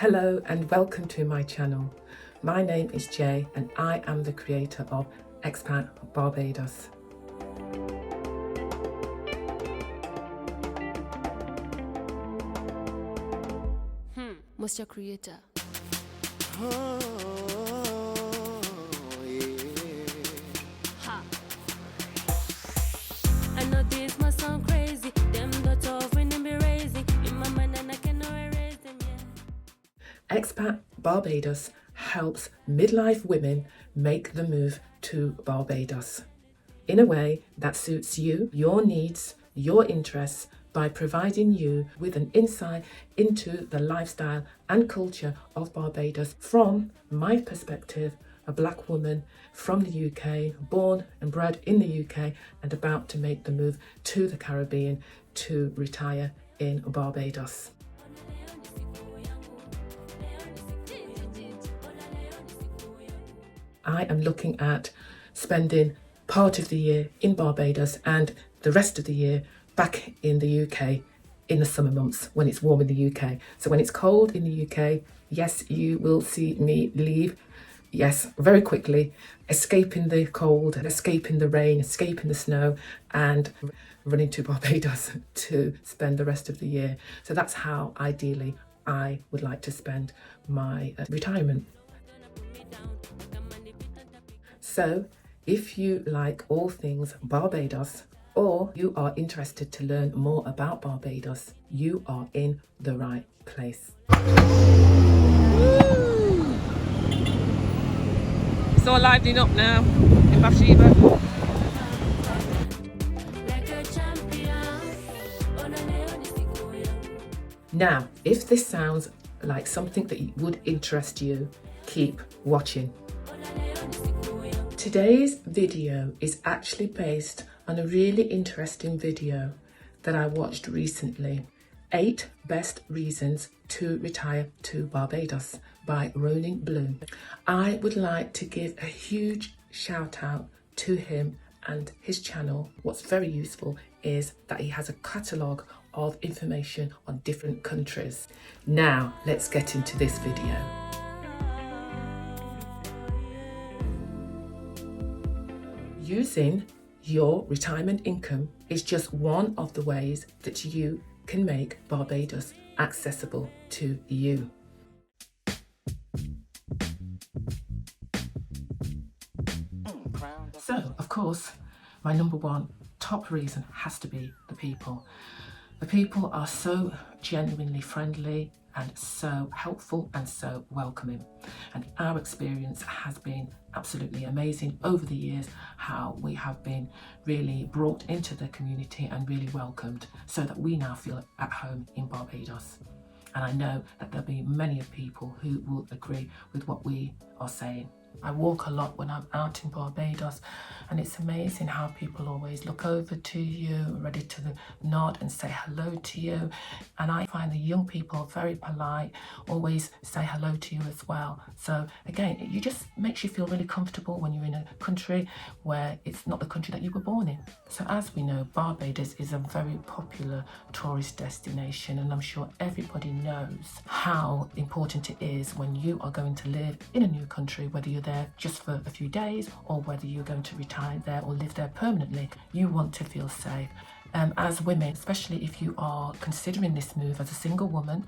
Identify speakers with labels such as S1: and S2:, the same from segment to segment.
S1: Hello and welcome to my channel. My name is Jay and I am the creator of Expat Barbados.
S2: What's your creator?
S3: Oh, yeah.
S2: Ha. I know this must sound crazy. Them that of when them be raising in my mind and I cannot erase them yet.
S1: Expat Barbados helps midlife women make the move to Barbados in a way that suits you, your needs, your interests, by providing you with an insight into the lifestyle and culture of Barbados from my perspective, a black woman from the UK, born and bred in the UK and about to make the move to the Caribbean to retire in Barbados. I am looking at spending part of the year in Barbados and the rest of the year back in the UK in the summer months when it's warm in the UK. So when it's cold in the UK, yes, you will see me leave, yes, very quickly, escaping the cold, escaping the rain, escaping the snow, and running to Barbados to spend the rest of the year. So that's how ideally I would like to spend my retirement. So if you like all things Barbados, or you are interested to learn more about Barbados, you are in the right place.
S4: It's all livening up now in Bathsheba.
S1: Now, if this sounds like something that would interest you, keep watching. Today's video is actually based on a really interesting video that I watched recently. 8 Best Reasons to Retire to Barbados by Ronin Blue. I would like to give a huge shout out to him and his channel. What's very useful is that he has a catalogue of information on different countries. Now, let's get into this video. Using your retirement income is just one of the ways that you can make Barbados accessible to you. So, of course, my number one top reason has to be the people. The people are so genuinely friendly and so helpful and so welcoming. And our experience has been absolutely amazing over the years, how we have been really brought into the community and really welcomed, so that we now feel at home in Barbados. And I know that there'll be many people who will agree with what we are saying. I walk a lot when I'm out in Barbados, and it's amazing how people always look over to you, ready to nod and say hello to you. And I find the young people very polite, always say hello to you as well. So again, it just makes you feel really comfortable when you're in a country where it's not the country that you were born in. So as we know, Barbados is a very popular tourist destination, and I'm sure everybody knows how important it is when you are going to live in a new country, whether you're there just for a few days or whether you're going to retire there or live there permanently. You want to feel safe. As women, especially if you are considering this move as a single woman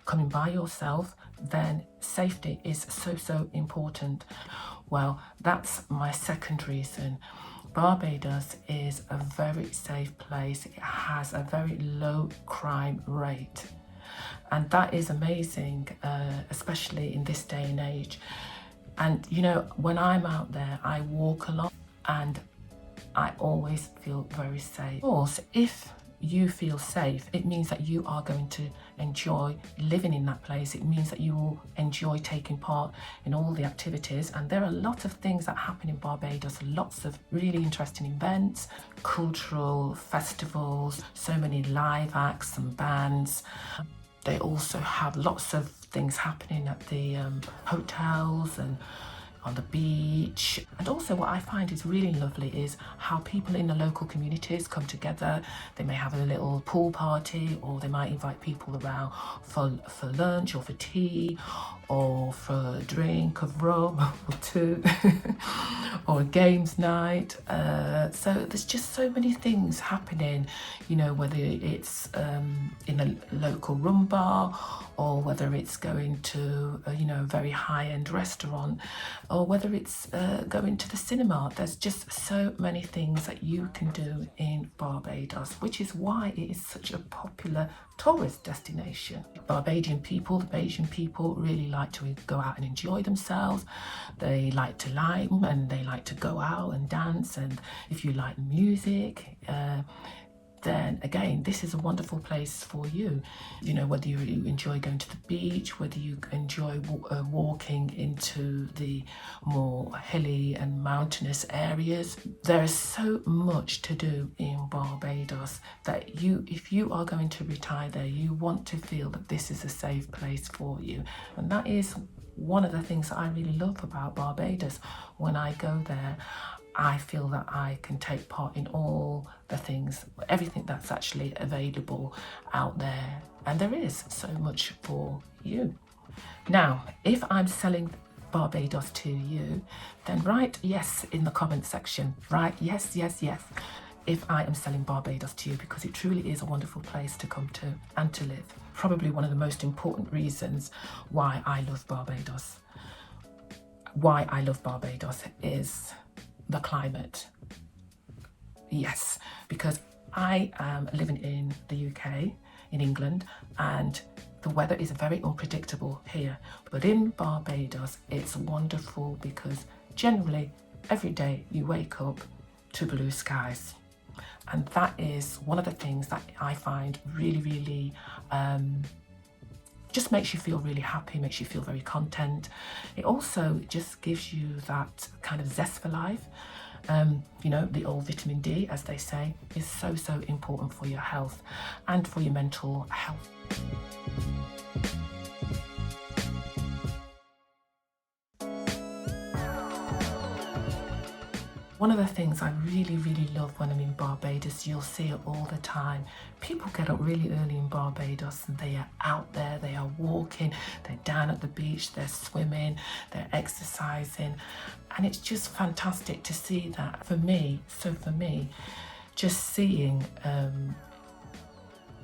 S1: coming by yourself, then safety is so important. Well, that's my second reason. Barbados is a very safe place. It has a very low crime rate, and that is amazing, especially in this day and age. And you know, when I'm out there, I walk a lot and I always feel very safe. Of course, if you feel safe, it means that you are going to enjoy living in that place. It means that you will enjoy taking part in all the activities. And there are a lot of things that happen in Barbados, lots of really interesting events, cultural festivals, so many live acts and bands. They also have lots of things happening at the hotels and on the beach. And also what I find is really lovely is how people in the local communities come together. They may have a little pool party, or they might invite people around for lunch or for tea or for a drink of rum or two or a games night. So there's just so many things happening, you know, whether it's in a local rum bar, or whether it's going to a very high-end restaurant, or whether it's going to the cinema. There's just so many things that you can do in Barbados, which is why it is such a popular tourist destination. Barbadian people, the Bajan people, really like to go out and enjoy themselves. They like to lime and they like to go out and dance, and if you like music, then again, this is a wonderful place for you. You know, whether you enjoy going to the beach, whether you enjoy walking into the more hilly and mountainous areas, there is so much to do in Barbados that if you are going to retire there, you want to feel that this is a safe place for you. And that is one of the things that I really love about Barbados. When I go there, I feel that I can take part in all the things, everything that's actually available out there. And there is so much for you. Now, if I'm selling Barbados to you, then write yes in the comment section. Write yes, yes, yes, if I am selling Barbados to you, because it truly is a wonderful place to come to and to live. Probably one of the most important reasons why I love Barbados. Why I love Barbados is the climate. Yes, because I am living in the UK, in England, and the weather is very unpredictable here. But in Barbados, it's wonderful because generally every day you wake up to blue skies. And that is one of the things that I find really, really just makes you feel really happy, makes you feel very content. It also just gives you that kind of zest for life. You know, the old vitamin D, as they say, is so, so important for your health and for your mental health. One of the things I really, really love when I'm in Barbados, you'll see it all the time. People get up really early in Barbados and they are out there, they are walking, they're down at the beach, they're swimming, they're exercising. And it's just fantastic to see that. For me, just seeing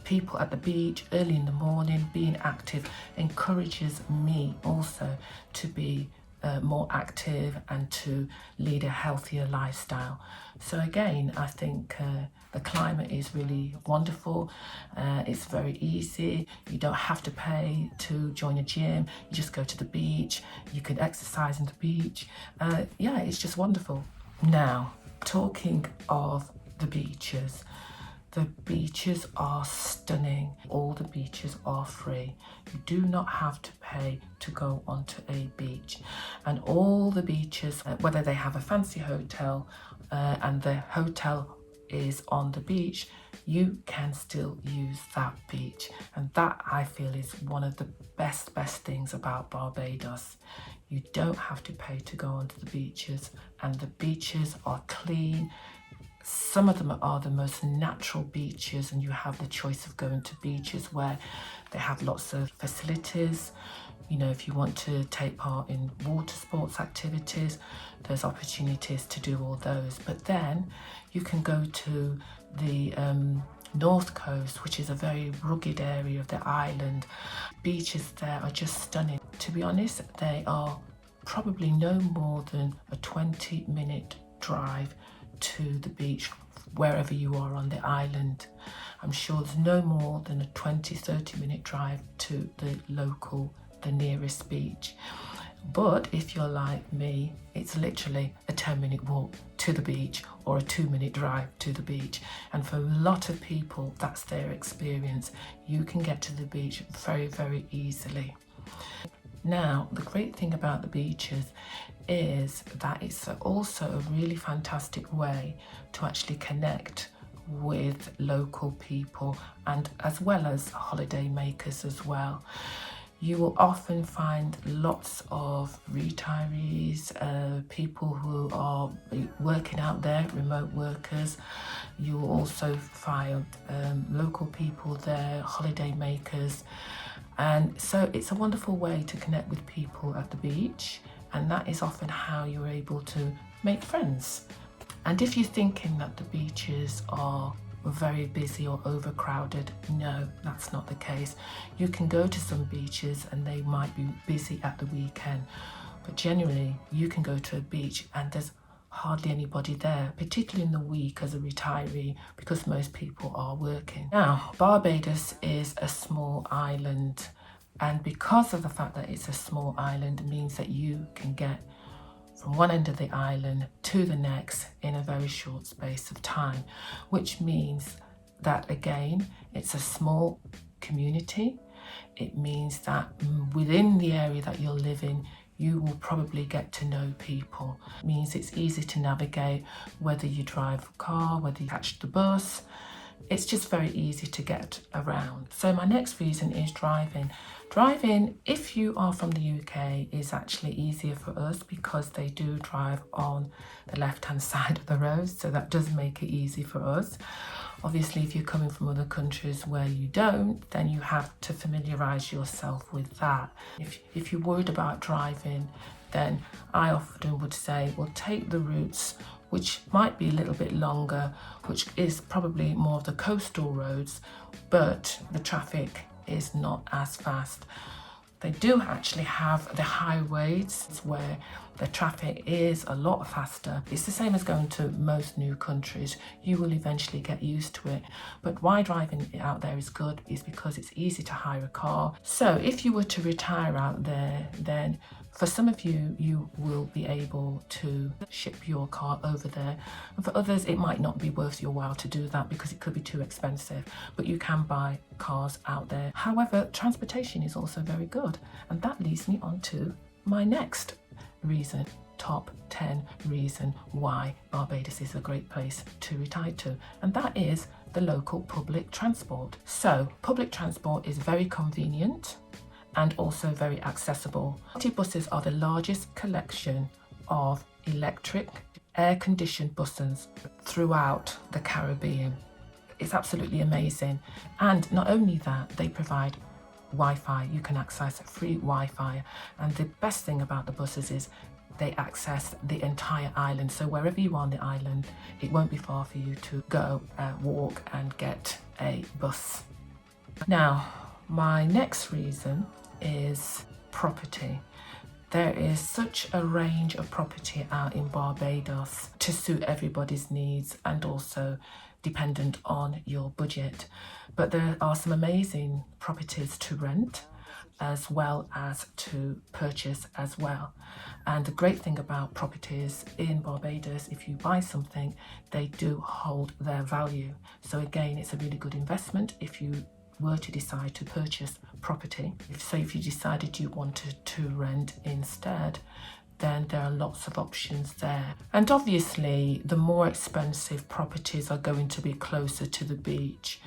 S1: people at the beach early in the morning being active encourages me also to be more active and to lead a healthier lifestyle. So again, I think the climate is really wonderful. It's very easy. You don't have to pay to join a gym. You just go to the beach. You can exercise on the beach. Yeah, it's just wonderful. Now, talking of the beaches are stunning. All the beaches are free. You do not have to pay to go onto a beach. And all the beaches, whether they have a fancy hotel and the hotel is on the beach, you can still use that beach. And that, I feel, is one of the best things about Barbados. You don't have to pay to go onto the beaches, and the beaches are clean. Some of them are the most natural beaches, and you have the choice of going to beaches where they have lots of facilities. You know, if you want to take part in water sports activities, there's opportunities to do all those. But then you can go to the North Coast, which is a very rugged area of the island. Beaches there are just stunning. To be honest, they are probably no more than a 20-minute drive to the beach wherever you are on the island. I'm sure there's no more than a 20-30 minute drive to the nearest beach. But if you're like me, it's literally a 10-minute walk to the beach or a 2-minute drive to the beach. And for a lot of people, that's their experience. You can get to the beach very, very easily. Now, the great thing about the beaches is that it's also a really fantastic way to actually connect with local people, and as well as holiday makers as well. You will often find lots of retirees, people who are working out there, remote workers. You will also find local people there, holiday makers. And so it's a wonderful way to connect with people at the beach, and that is often how you're able to make friends. And if you're thinking that the beaches are very busy or overcrowded, no, that's not the case. You can go to some beaches and they might be busy at the weekend, but generally you can go to a beach and there's hardly anybody there, particularly in the week as a retiree, because most people are working. Now, Barbados is a small island, and because of the fact that it's a small island, it means that you can get from one end of the island to the next in a very short space of time, which means that, again, it's a small community. It means that within the area that you're living, you will probably get to know people. It means it's easy to navigate, whether you drive a car, whether you catch the bus. It's just very easy to get around. So my next reason is driving. Driving, if you are from the UK, is actually easier for us because they do drive on the left-hand side of the road, so that does make it easy for us. Obviously, if you're coming from other countries where you don't, then you have to familiarise yourself with that. If you're worried about driving, then I often would say, well, take the routes which might be a little bit longer, which is probably more of the coastal roads, but the traffic is not as fast. They do actually have the highways where the traffic is a lot faster. It's the same as going to most new countries. You will eventually get used to it. But why driving out there is good is because it's easy to hire a car. So if you were to retire out there, then for some of you, you will be able to ship your car over there. And for others, it might not be worth your while to do that because it could be too expensive, but you can buy cars out there. However, transportation is also very good. And that leads me on to my next reason, top 10 reason why Barbados is a great place to retire to. And that is the local public transport. So public transport is very convenient and also very accessible. City buses are the largest collection of electric air-conditioned buses throughout the Caribbean. It's absolutely amazing. And not only that, they provide Wi-Fi. You can access free Wi-Fi. And the best thing about the buses is they access the entire island. So wherever you are on the island, it won't be far for you to go, walk and get a bus. Now, my next reason is property. There is such a range of property out in Barbados to suit everybody's needs and also dependent on your budget. But there are some amazing properties to rent as well as to purchase as well. And the great thing about properties in Barbados, if you buy something, they do hold their value. So again, it's a really good investment if you were to decide to purchase property. If you decided you wanted to rent instead, then there are lots of options there. And obviously, the more expensive properties are going to be closer to the beach.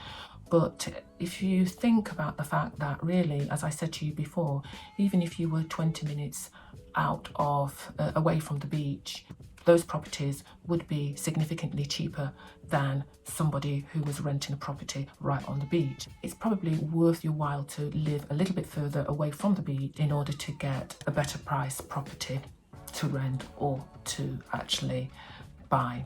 S1: But if you think about the fact that really, as I said to you before, even if you were 20 minutes out of away from the beach, those properties would be significantly cheaper than somebody who was renting a property right on the beach. It's probably worth your while to live a little bit further away from the beach in order to get a better price property to rent or to actually buy.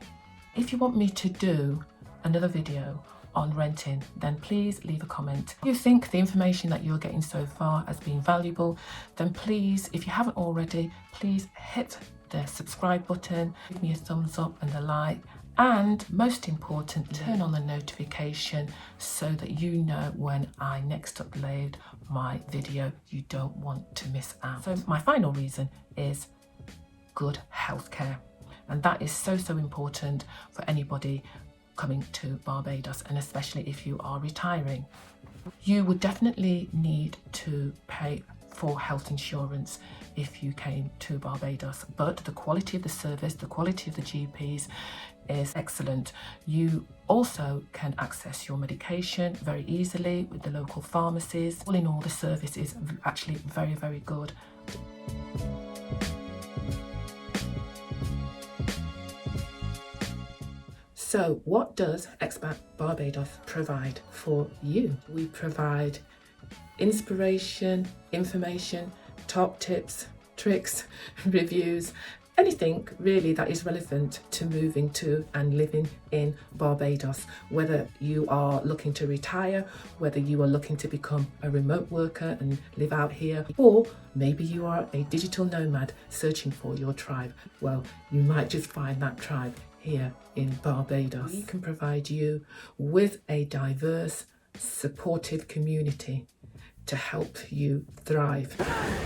S1: If you want me to do another video on renting, then please leave a comment. If you think the information that you're getting so far has been valuable, then please, if you haven't already, please hit the subscribe button, give me a thumbs up and a like, and most importantly, turn on the notification so that you know when I next upload my video. You don't want to miss out. So my final reason is good healthcare, and that is so important for anybody coming to Barbados, and especially if you are retiring. You would definitely need to pay for health insurance if you came to Barbados, but the quality of the service, the quality of the GPs is excellent. You also can access your medication very easily with the local pharmacies. All in all, the service is actually very, very good. So what does Expat Barbados provide for you? We provide inspiration, information, top tips, tricks, reviews, anything really that is relevant to moving to and living in Barbados. Whether you are looking to retire, whether you are looking to become a remote worker and live out here, or maybe you are a digital nomad searching for your tribe. Well, you might just find that tribe here in Barbados. We can provide you with a diverse, supportive community to help you thrive.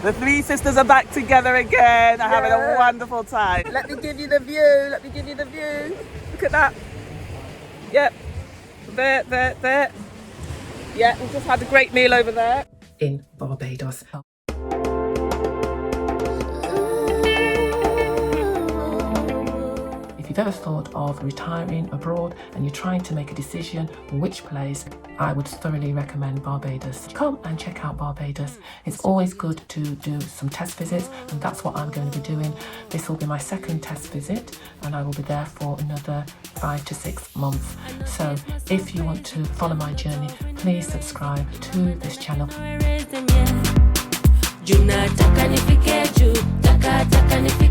S4: The three sisters are back together again. They're having a wonderful time. Let me give you the view. Let me give you the view. Look at that. Yep. There. Yeah, we just had a great meal over there.
S1: In Barbados. If you've ever thought of retiring abroad and you're trying to make a decision which place, I would thoroughly recommend Barbados. Come and check out Barbados. It's always good to do some test visits, and that's what I'm going to be doing. This will be my second test visit, and I will be there for another 5 to 6 months. So if you want to follow my journey, please subscribe to this channel.
S2: Juna taka nifike juu, taka nifike